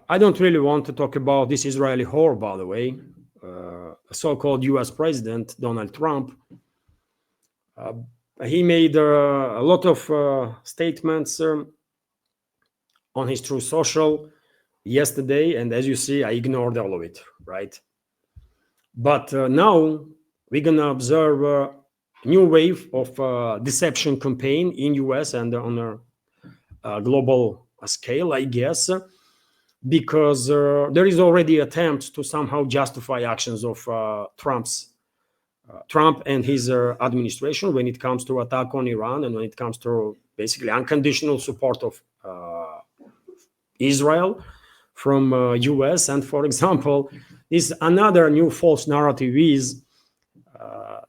I don't really want to talk about this Israeli whore, by the way, so-called US President Donald Trump. He made a lot of statements on his Truth Social yesterday, and as you see, I ignored all of it, right? But now we're gonna observe a new wave of deception campaign in US and on a global scale, I guess, because there is already attempts to somehow justify actions of Trump and his administration when it comes to attack on Iran and when it comes to basically unconditional support of Israel from US. And for example, is another new false narrative is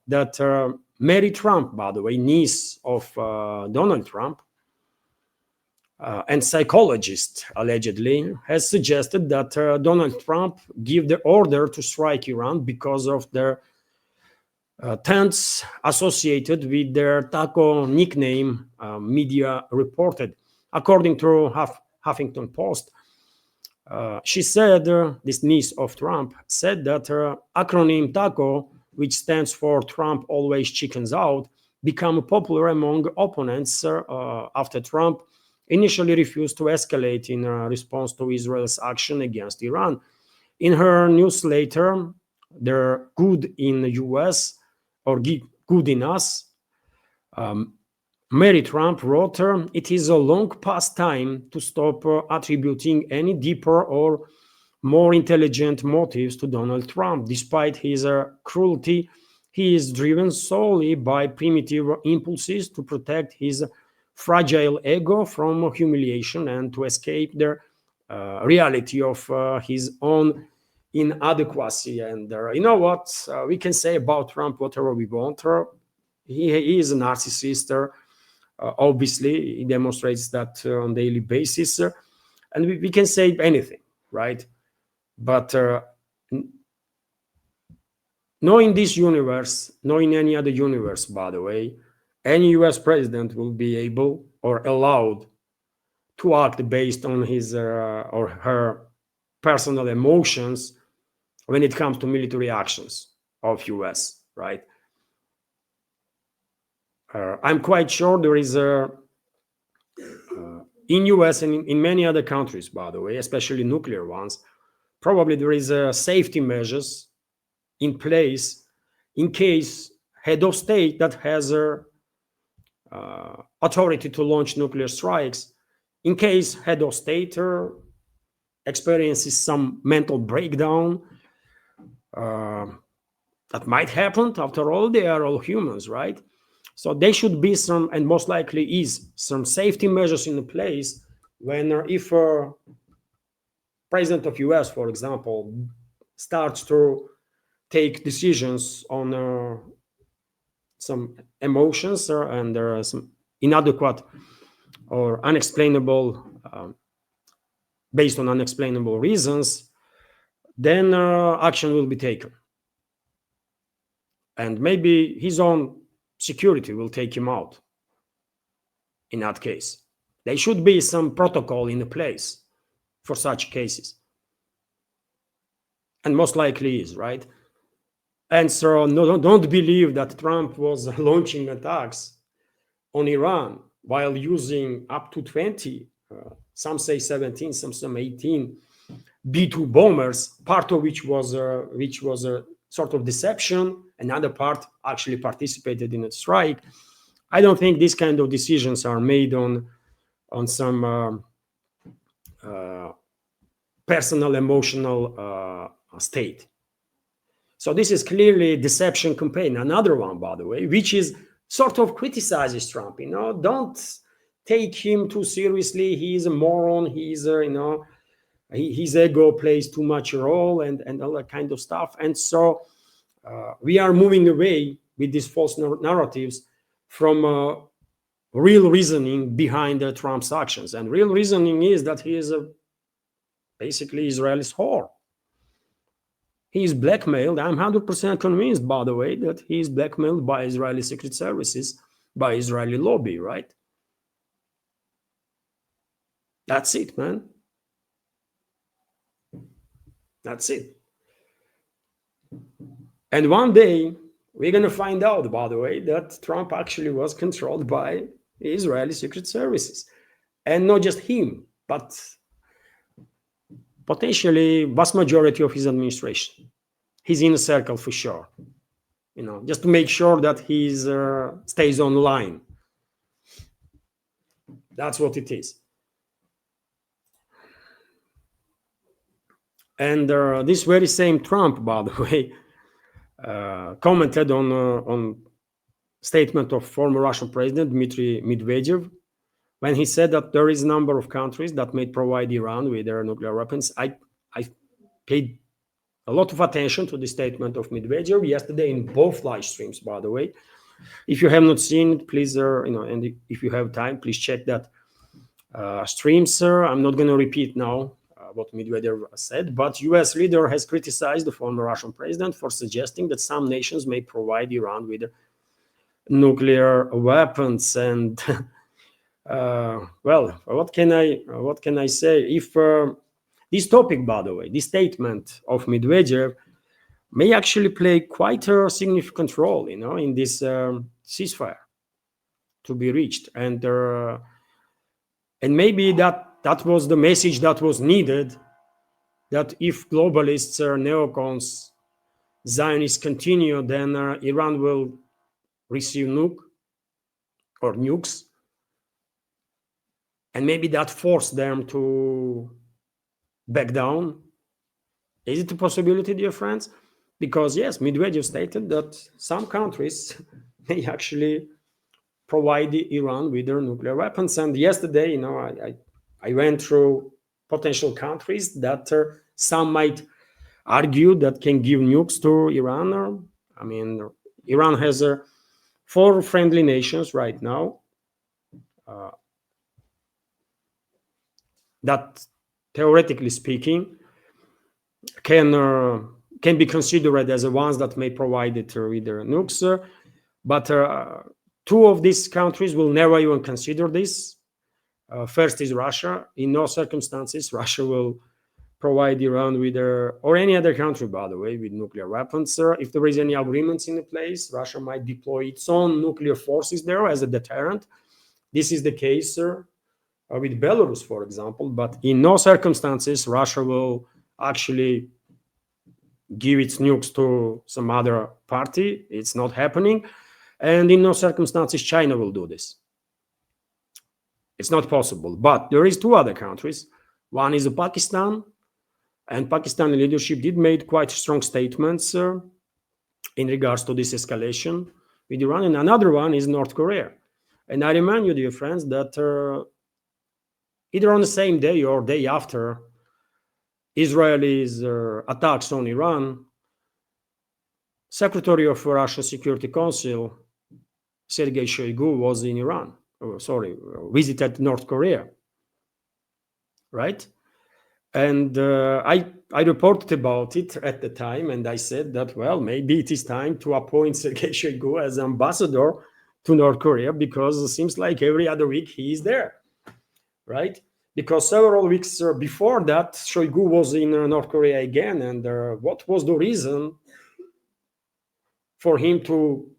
that Mary Trump, by the way, niece of Donald Trump, and psychologist allegedly has suggested that Donald Trump give the order to strike Iran because of their tents associated with their taco nickname, media reported. According to Huffington Post, she said, this niece of Trump said that her acronym TACO, which stands for Trump always chickens out, became popular among opponents after Trump initially refused to escalate in response to Israel's action against Iran. In her newsletter, "They're Good in the US" or "Good in Us," Mary Trump wrote, "It is a long past time to stop attributing any deeper or more intelligent motives to Donald Trump. Despite his cruelty, he is driven solely by primitive impulses to protect his fragile ego from humiliation and to escape the reality of his own inadequacy." And you know what? We can say about Trump whatever we want. He is a narcissist. Obviously, he demonstrates that on a daily basis. And we can say anything, right? But no in this universe, no in any other universe, by the way, any US president will be able or allowed to act based on his or her personal emotions when it comes to military actions of US, right? I'm quite sure there is in US and in many other countries, by the way, especially nuclear ones, probably there is safety measures in place in case head of state that has authority to launch nuclear strikes, in case head of state experiences some mental breakdown, that might happen. After all, they are all humans, right? So there should be some, and most likely is, some safety measures in place when if president of US, for example, starts to take decisions on some emotions and there are some inadequate or unexplainable, based on unexplainable reasons, then action will be taken. And maybe his own security will take him out in that case. There should be some protocol in place for such cases. And most likely is, right? And so don't believe that Trump was launching attacks on Iran while using up to 20, some say 17, some 18 B-2 bombers, part of which was a sort of deception, another part actually participated in a strike. I don't think these kind of decisions are made on some personal emotional state. So this is clearly a deception campaign. Another one, by the way, which is sort of criticizes Trump. Don't take him too seriously. He's a moron. He's his ego plays too much a role and all that kind of stuff. And so we are moving away with these false narratives from real reasoning behind Trump's actions. And real reasoning is that he is basically Israel's whore. He is blackmailed. I'm 100% convinced, by the way, that he is blackmailed by Israeli secret services, by Israeli lobby, right? That's it, man. That's it. And one day, we're going to find out, by the way, that Trump actually was controlled by Israeli secret services. And not just him, but potentially vast majority of his administration, his inner circle for sure. Just to make sure that he stays online. That's what it is. And this very same Trump, by the way, commented on statement of former Russian President Dmitry Medvedev when he said that there is a number of countries that may provide Iran with their nuclear weapons. I paid a lot of attention to the statement of Medvedev yesterday in both live streams, by the way. If you have not seen it, please, and if you have time, please check that streams. I'm not going to repeat now what Medvedev said, but U.S. leader has criticized the former Russian president for suggesting that some nations may provide Iran with nuclear weapons. And well, what can I say? If this topic, by the way, this statement of Medvedev may actually play quite a significant role, in this ceasefire to be reached, and maybe that was the message that was needed. That if globalists or neocons, Zionists continue, then Iran will receive nukes, and maybe that forced them to back down. Is it a possibility, dear friends? Because yes, Medvedev stated that some countries may actually provide Iran with their nuclear weapons. And yesterday, I went through potential countries that some might argue that can give nukes to Iran. Iran has 4 friendly nations right now that, theoretically speaking, can be considered as the ones that may provide it with their nukes. But 2 of these countries will never even consider this. First is Russia. In no circumstances Russia will provide Iran with or any other country, by the way, with nuclear weapons. If there is any agreements in place, Russia might deploy its own nuclear forces there as a deterrent. This is the case with Belarus, for example. But in no circumstances Russia will actually give its nukes to some other party. It's not happening. And in no circumstances China will do this. It's not possible. But there is 2 other countries. One is Pakistan, and Pakistani leadership did make quite strong statements in regards to this escalation with Iran. And another one is North Korea. And I remind you, dear friends, that either on the same day or day after Israel's attacks on Iran, Secretary of Russia Security Council Sergei Shoigu was in Iran. Visited North Korea, right? And I reported about it at the time, and I said that, well, maybe it is time to appoint Sergei Shoigu as ambassador to North Korea, because it seems like every other week he is there, right? Because several weeks before that, Shoigu was in North Korea again, and what was the reason for him to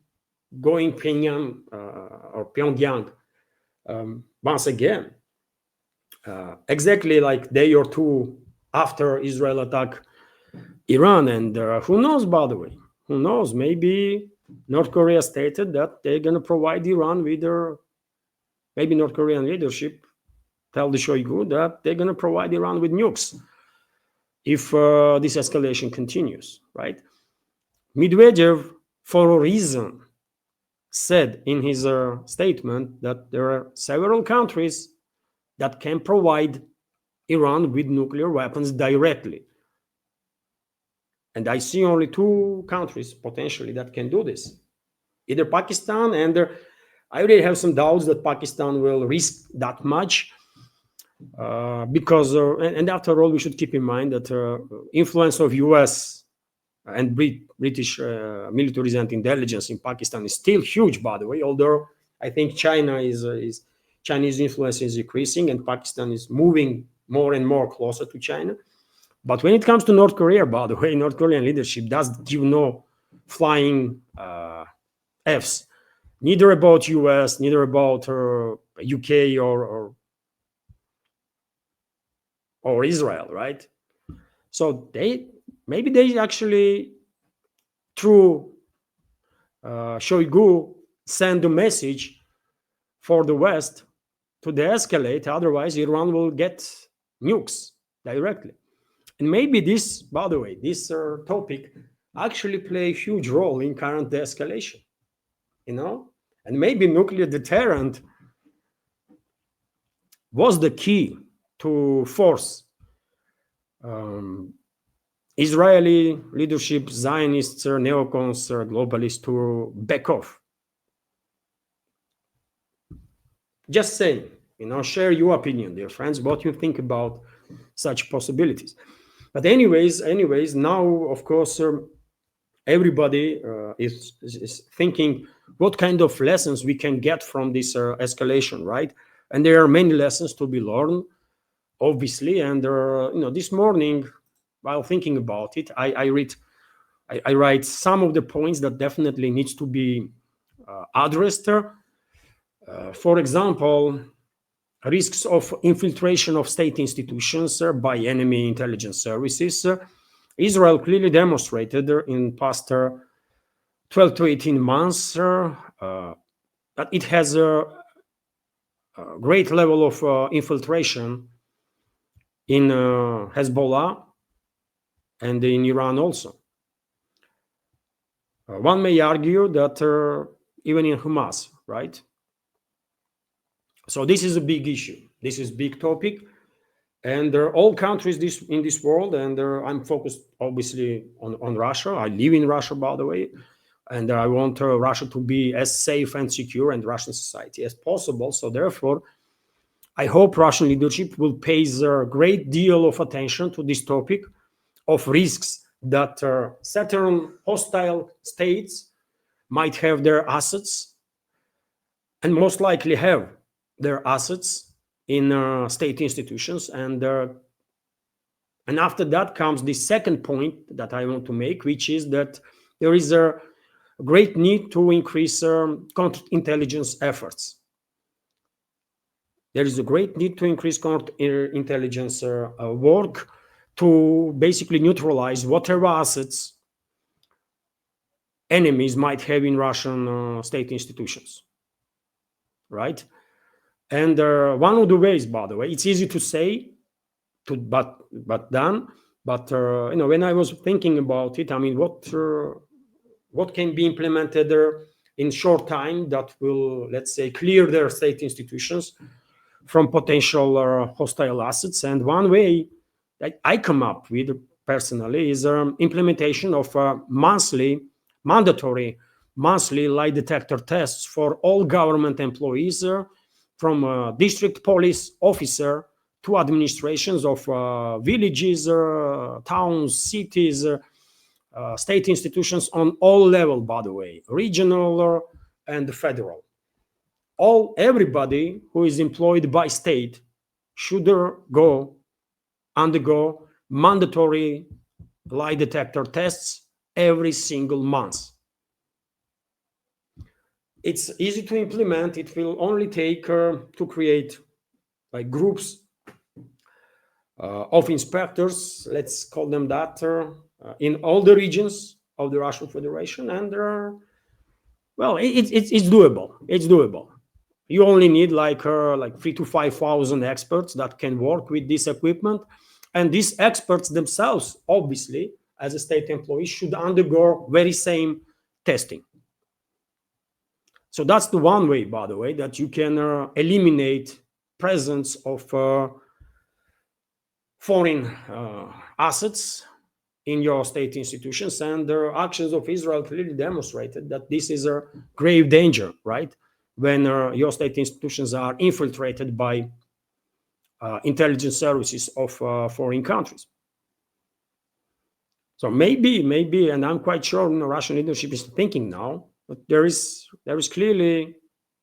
go in Pyongyang once again, exactly like day or 2 after Israel attacked Iran? And who knows, by the way, who knows, maybe North Korea stated that they're going to provide Iran with maybe North Korean leadership tell the Shoigu that they're going to provide Iran with nukes if this escalation continues, right? Medvedev, for a reason, said in his statement that there are several countries that can provide Iran with nuclear weapons directly. And I see only 2 countries potentially that can do this. Either Pakistan, and I really have some doubts that Pakistan will risk that much because, and after all, we should keep in mind that influence of US and British militaries and intelligence in Pakistan is still huge, by the way, although I think Chinese influence is decreasing and Pakistan is moving more and more closer to China. But when it comes to North Korea, by the way, North Korean leadership doesn't give no flying Fs, neither about US, neither about UK or Israel, right? So maybe they actually, through Shoigu, send a message for the West to de-escalate. Otherwise, Iran will get nukes directly. And maybe this, by the way, this topic actually play a huge role in current de-escalation, you know? And maybe nuclear deterrent was the key to force Israeli leadership, Zionists, neocons, globalists to back off. Just saying, share your opinion, dear friends, what you think about such possibilities. But anyways, now, of course, everybody is thinking what kind of lessons we can get from this escalation, right? And there are many lessons to be learned, obviously. And this morning, while thinking about it, I write some of the points that definitely needs to be addressed. For example, risks of infiltration of state institutions by enemy intelligence services. Israel clearly demonstrated in past 12 to 18 months that it has a great level of infiltration in Hezbollah and in Iran also. One may argue that even in Hamas, right? So this is a big issue. This is a big topic. And there are all countries in this world, and I'm focused obviously on Russia. I live in Russia, by the way, and I want Russia to be as safe and secure and Russian society as possible. So therefore, I hope Russian leadership will pay a great deal of attention to this topic of risks that certain hostile states might have their assets, and most likely have their assets in state institutions. And after that comes the second point that I want to make, which is that there is a great need to increase counterintelligence efforts. There is a great need to increase counterintelligence work to basically neutralize whatever assets enemies might have in Russian state institutions, right? And one of the ways, by the way, it's easy to say, but done. But when I was thinking about it, I mean, what can be implemented in short time that will, let's say, clear their state institutions from potential hostile assets? And one way that I come up with personally is implementation of mandatory monthly lie detector tests for all government employees, from district police officer to administrations of villages, towns, cities, state institutions on all levels, by the way, regional and federal. Everybody who is employed by state should undergo mandatory lie detector tests every single month. It's easy to implement. It will only take to create like groups of inspectors, let's call them that, in all the regions of the Russian Federation. And it's doable. It's doable. You only need like 3,000 to 5,000 experts that can work with this equipment. And these experts themselves, obviously, as a state employee, should undergo very same testing. So that's the one way, by the way, that you can eliminate presence of foreign assets in your state institutions. And the actions of Israel clearly demonstrated that this is a grave danger, right? When your state institutions are infiltrated by intelligence services of foreign countries. So maybe, and I'm quite sure Russian leadership is thinking now, but there is clearly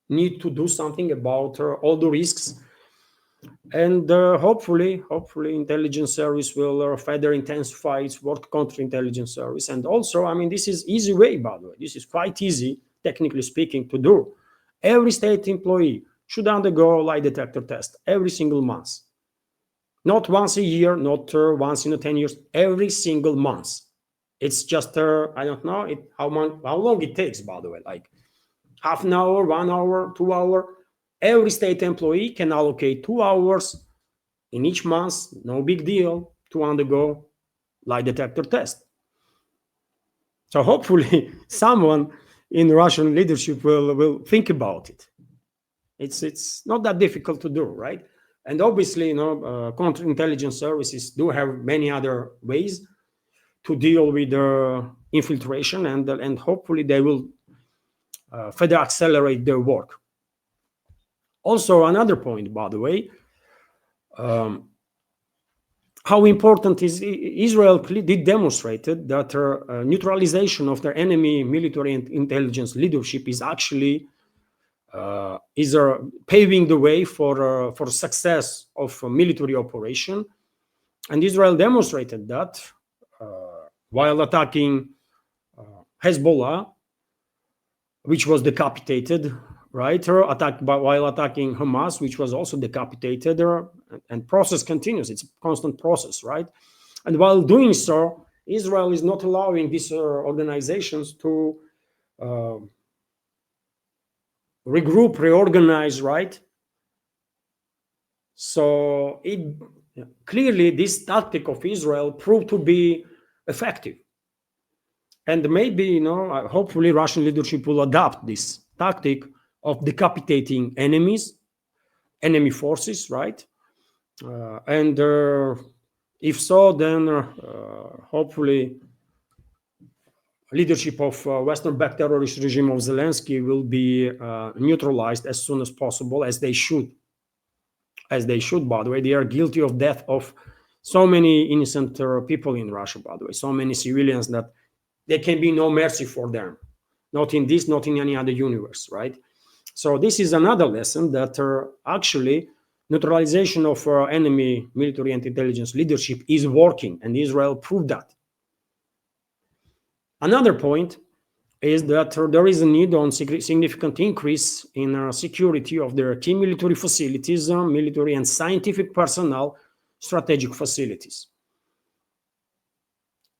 need to do something about all the risks And hopefully, intelligence service will further intensify its work counterintelligence service. And also, I mean, this is easy way, by the way. This is quite easy, technically speaking, to do. Every state employee should undergo lie detector test every single month. Not once a year, not once in 10 years, every single month. It's just, I don't know how long it takes, by the way, like half an hour, 1 hour, 2 hours. Every state employee can allocate 2 hours in each month, no big deal, to undergo lie detector test. So hopefully someone in Russian leadership will think about it. It's not that difficult to do, right? And obviously, counterintelligence services do have many other ways to deal with infiltration, and hopefully they will further accelerate their work. Also, another point, by the way, how important is Israel did demonstrated that neutralization of their enemy military and intelligence leadership is actually paving the way for success of a military operation. And Israel demonstrated that while attacking Hezbollah, which was decapitated, right? While attacking Hamas, which was also decapitated, and process continues. It's a constant process, right? And while doing so, Israel is not allowing these organizations to regroup, reorganize, right? So clearly this tactic of Israel proved to be effective. And maybe, hopefully Russian leadership will adopt this tactic of decapitating enemy forces, right? And if so, then hopefully leadership of Western-backed terrorist regime of Zelensky will be neutralized as soon as possible, as they should. As they should, by the way. They are guilty of death of so many innocent people in Russia, by the way, so many civilians that there can be no mercy for them. Not in this, not in any other universe, right? So this is another lesson that actually neutralization of enemy military and intelligence leadership is working, and Israel proved that. Another point is that there is a need on significant increase in security of their key military facilities, military and scientific personnel, strategic facilities.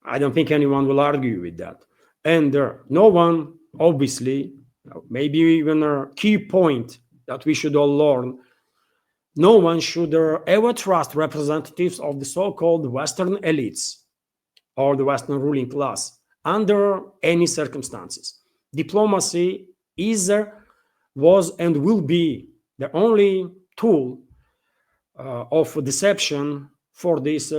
I don't think anyone will argue with that. And no one, obviously, maybe even a key point that we should all learn, no one should ever trust representatives of the so-called Western elites or the Western ruling class under any circumstances. Diplomacy was and will be the only tool of deception for these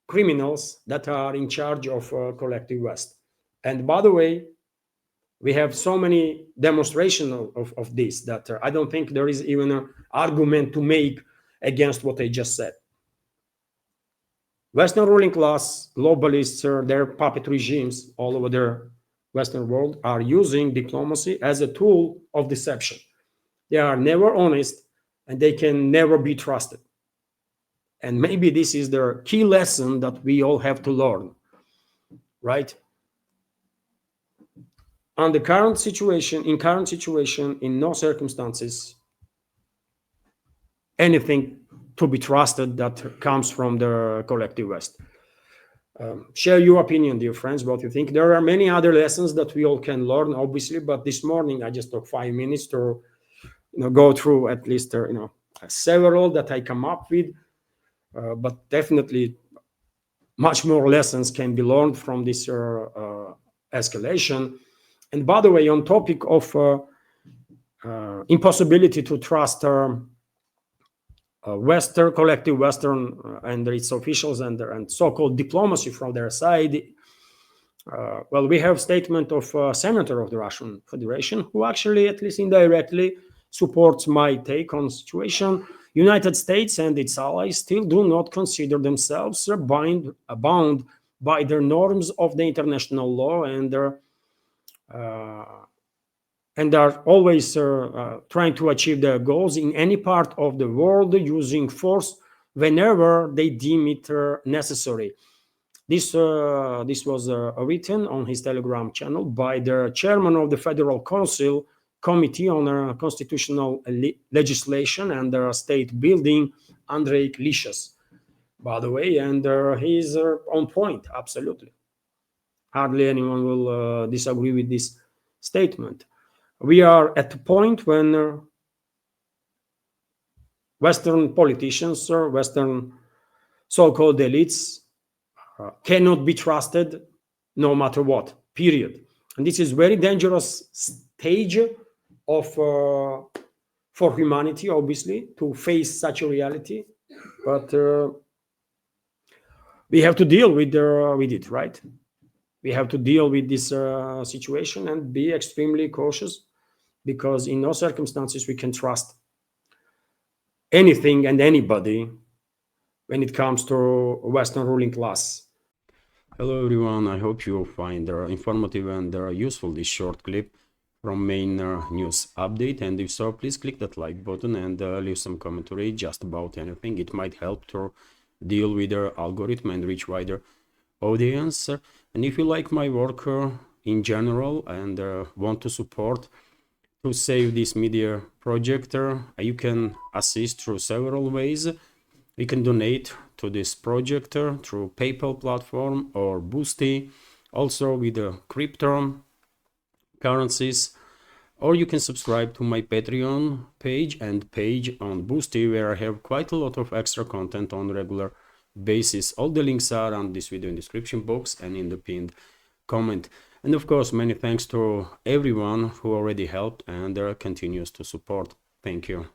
criminals that are in charge of collective West. And by the way, we have so many demonstrations of this that I don't think there is even an argument to make against what I just said. Western ruling class, globalists, their puppet regimes all over the Western world are using diplomacy as a tool of deception. They are never honest and they can never be trusted. And maybe this is the key lesson that we all have to learn, right? In current situation, in no circumstances, anything to be trusted that comes from the collective West. Share your opinion, dear friends, what you think. There are many other lessons that we all can learn, obviously, but this morning I just took 5 minutes to go through at least several that I come up with, but definitely much more lessons can be learned from this escalation. And by the way, on topic of impossibility to trust Western, collective Western and its officials and so-called diplomacy from their side, well, we have statement of a senator of the Russian Federation who actually, at least indirectly, supports my take on the situation. United States and its allies still do not consider themselves bound by the norms of the international law and and are always trying to achieve their goals in any part of the world using force whenever they deem it necessary. This was written on his Telegram channel by the chairman of the Federal Council Committee on Constitutional Legislation and State Building, Andrei Klishas, by the way, and he's on point, absolutely. Hardly anyone will disagree with this statement. We are at the point when Western politicians or Western so-called elites cannot be trusted no matter what, period. And this is very dangerous stage of for humanity, obviously, to face such a reality. But we have to deal with it, right? We have to deal with this situation and be extremely cautious, because in no circumstances we can trust anything and anybody when it comes to Western ruling class. Hello everyone, I hope you find informative and useful this short clip from main news update, and if so, please click that like button and leave some commentary just about anything. It might help to deal with the algorithm and reach wider audience. And if you like my work in general and want to support to save this media project, you can assist through several ways. You can donate to this project through PayPal platform or Boosty, also with the crypto currencies, or you can subscribe to my Patreon page and page on Boosty, where I have quite a lot of extra content on regular basis. All the links are on this video in description box and in the pinned comment. And of course, many thanks to everyone who already helped and continues to support. Thank you.